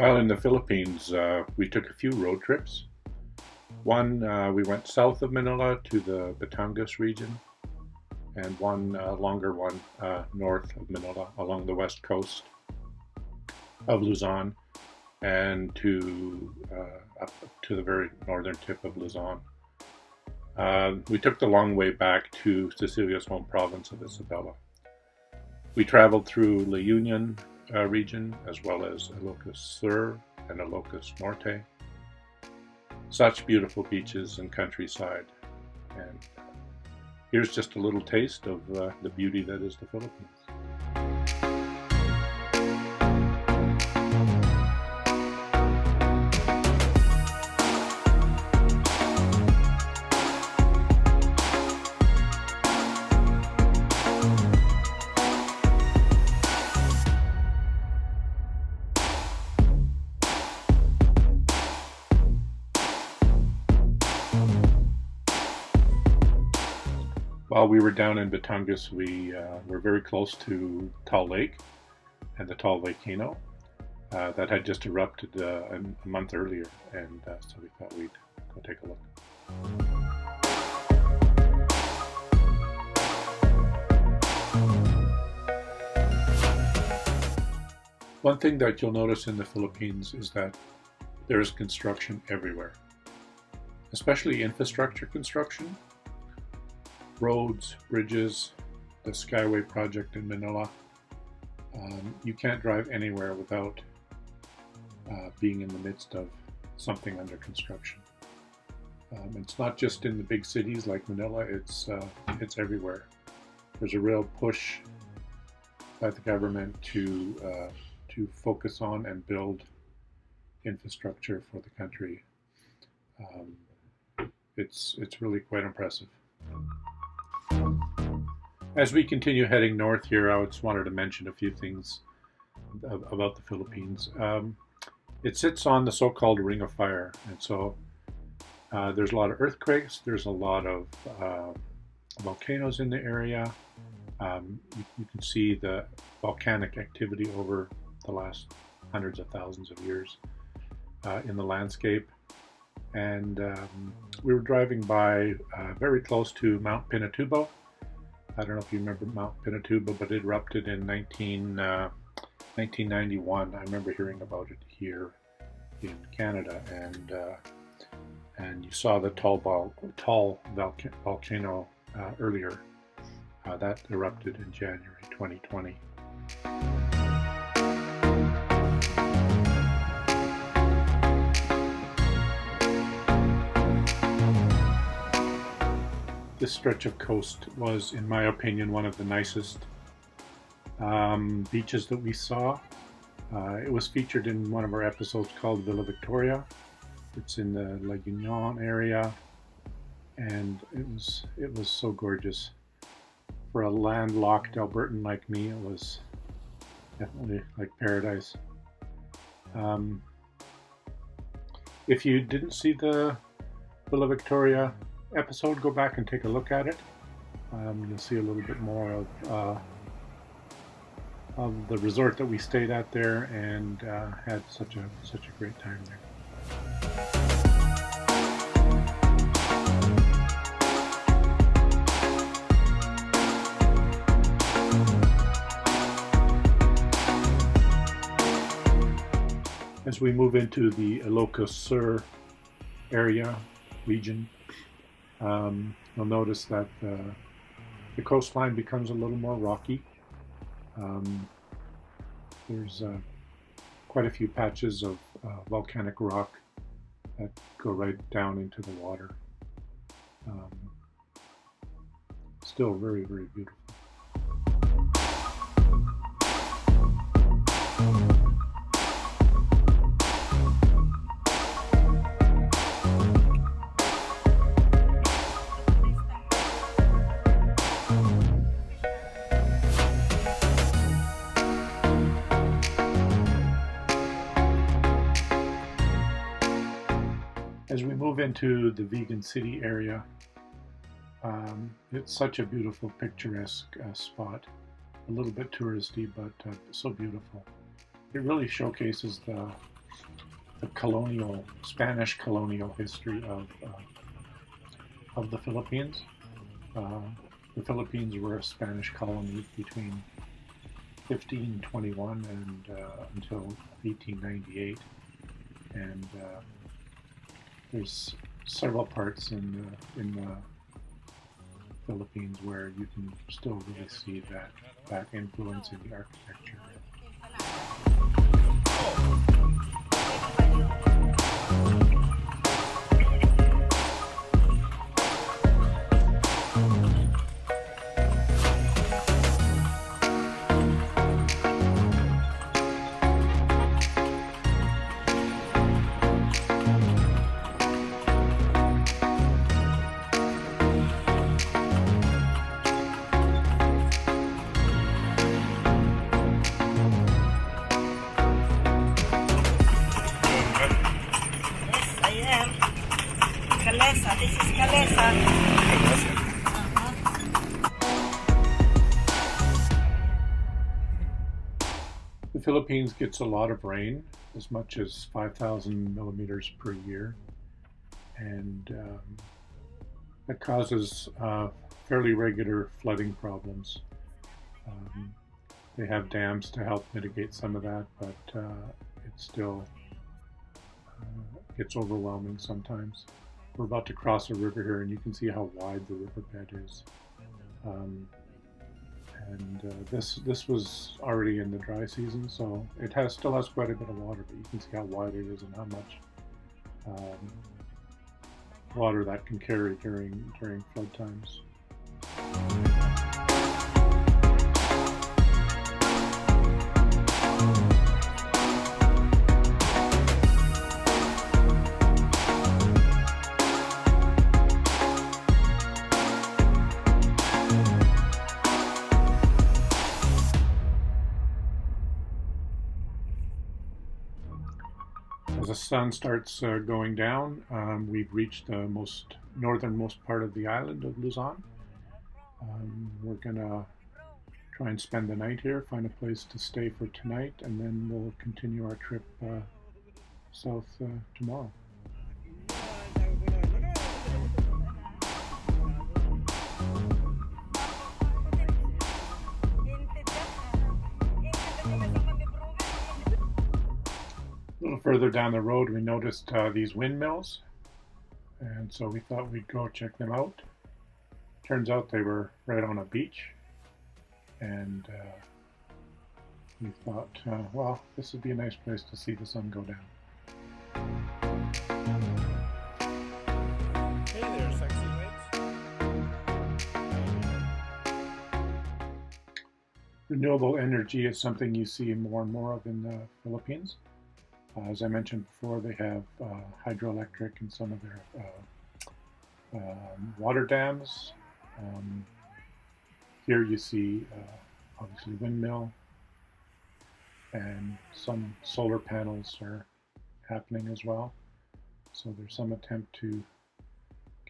While in the Philippines, we took a few road trips. One, we went south of Manila to the Batangas region, and one longer one north of Manila along the west coast of Luzon and up to the very northern tip of Luzon. We took the long way back to Cecilia's home province of Isabela. We traveled through La Union region as well as Locs Sur and Locs Norte. Such beautiful beaches and countryside. And here's just a little taste of the beauty that is the Philippines. While we were down in Batangas, we were very close to Tall Lake and the Tall Volcano that had just erupted a month earlier, and so we thought we'd go take a look. One thing that you'll notice in the Philippines is that there is construction everywhere, especially infrastructure construction. Roads, bridges, the Skyway project in Manila. You can't drive anywhere without being in the midst of something under construction. It's not just in the big cities like Manila, it's everywhere. There's a real push by the government to focus on and build infrastructure for the country. It's really quite impressive. As we continue heading north here, I just wanted to mention a few things about the Philippines. It sits on the so-called Ring of Fire, and so there's a lot of earthquakes, there's a lot of volcanoes in the area. You can see the volcanic activity over the last hundreds of thousands of years in the landscape. And we were driving by very close to Mount Pinatubo. I don't know if you remember Mount Pinatubo, but it erupted in 1991. I remember hearing about it here in Canada, and you saw the tall volcano earlier. That erupted in January 2020. This stretch of coast was, in my opinion, one of the nicest beaches that we saw. It was featured in one of our episodes called Villa Victoria. It's in the La Union area, and it was so gorgeous. For a landlocked Albertan like me, it was definitely like paradise. If you didn't see the Villa Victoria episode, go back and take a look at it. You'll see a little bit more of the resort that we stayed at there and had such a great time there. As we move into the Locs Sur area, region, you'll notice that the coastline becomes a little more rocky. There's quite a few patches of volcanic rock that go right down into the water. Still very, very beautiful. As we move into the Vegan City area, it's such a beautiful, picturesque spot. A little bit touristy, but so beautiful. It really showcases the the colonial, Spanish colonial history of the Philippines. The Philippines were a Spanish colony between 1521 and until 1898, and there's several parts in the Philippines where you can still really see that influence in the architecture. This is Kalesa. The Philippines gets a lot of rain, as much as 5,000 millimeters per year, and that causes fairly regular flooding problems. They have dams to help mitigate some of that, but it still gets overwhelming sometimes. We're about to cross a river here, and you can see how wide the riverbed is. This was already in the dry season, so it still has quite a bit of water, but you can see how wide it is and how much water that can carry during flood times. As the sun starts going down, we've reached the northernmost part of the island of Luzon. We're gonna try and spend the night here, find a place to stay for tonight, and then we'll continue our trip south tomorrow. A little further down the road, we noticed these windmills, and so we thought we'd go check them out. Turns out they were right on a beach, and we thought, well, this would be a nice place to see the sun go down. Hey there, sexy legs. Renewable energy is something you see more and more of in the Philippines. As I mentioned before, they have hydroelectric in some of their water dams. Here you see obviously windmill, and some solar panels are happening as well. So there's some attempt to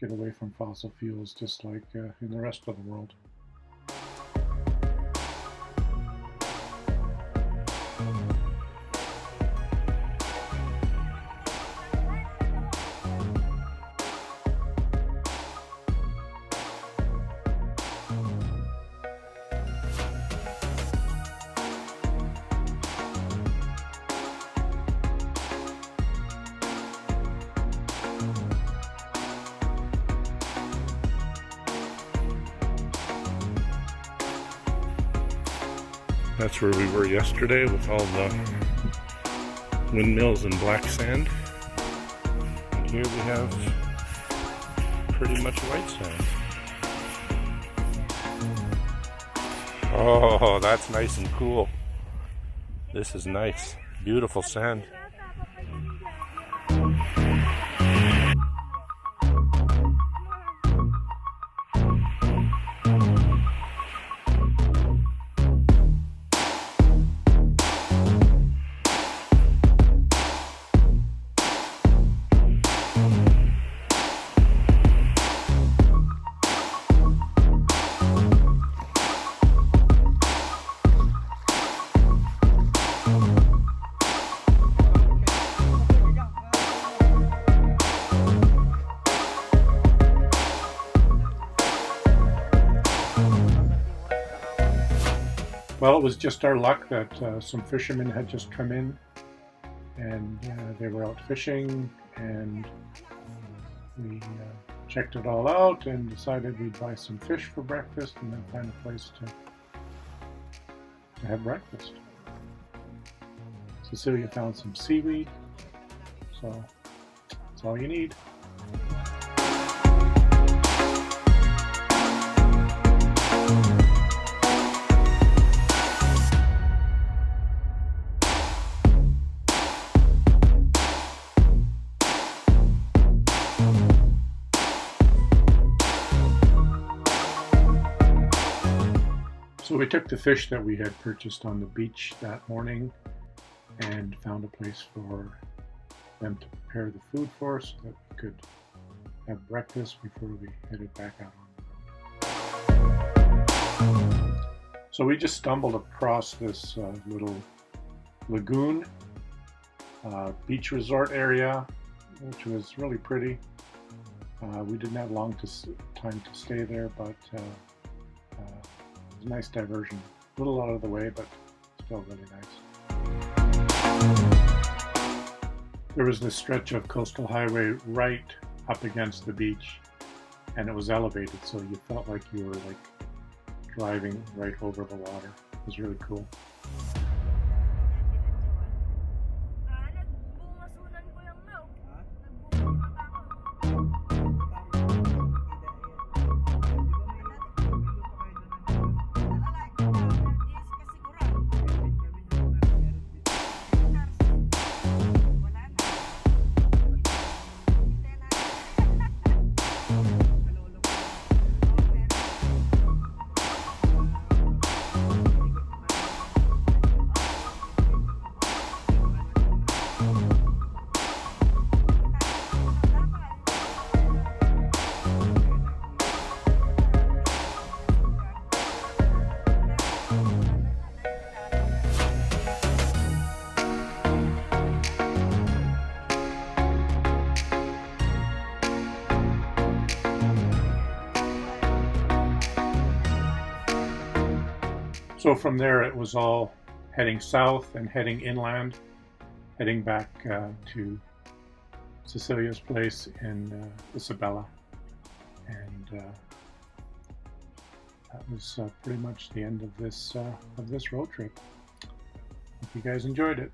get away from fossil fuels, just like in the rest of the world. That's where we were yesterday with all the windmills and black sand. And here we have pretty much white sand. Oh, that's nice and cool. This is nice. Beautiful sand. Well, it was just our luck that some fishermen had just come in, and they were out fishing, and we checked it all out and decided we'd buy some fish for breakfast and then find a place to have breakfast. Cecilia found some seaweed, so that's all you need. So we took the fish that we had purchased on the beach that morning and found a place for them to prepare the food for us so that we could have breakfast before we headed back out on the road. So we just stumbled across this little lagoon, beach resort area, which was really pretty. We didn't have long time to stay there, but it was a nice diversion. A little out of the way, but still really nice. There was this stretch of coastal highway right up against the beach, and it was elevated, so you felt like you were like driving right over the water. It was really cool. So from there it was all heading south and heading inland, heading back to Cecilia's place in Isabela. And that was pretty much the end of this road trip. Hope you guys enjoyed it.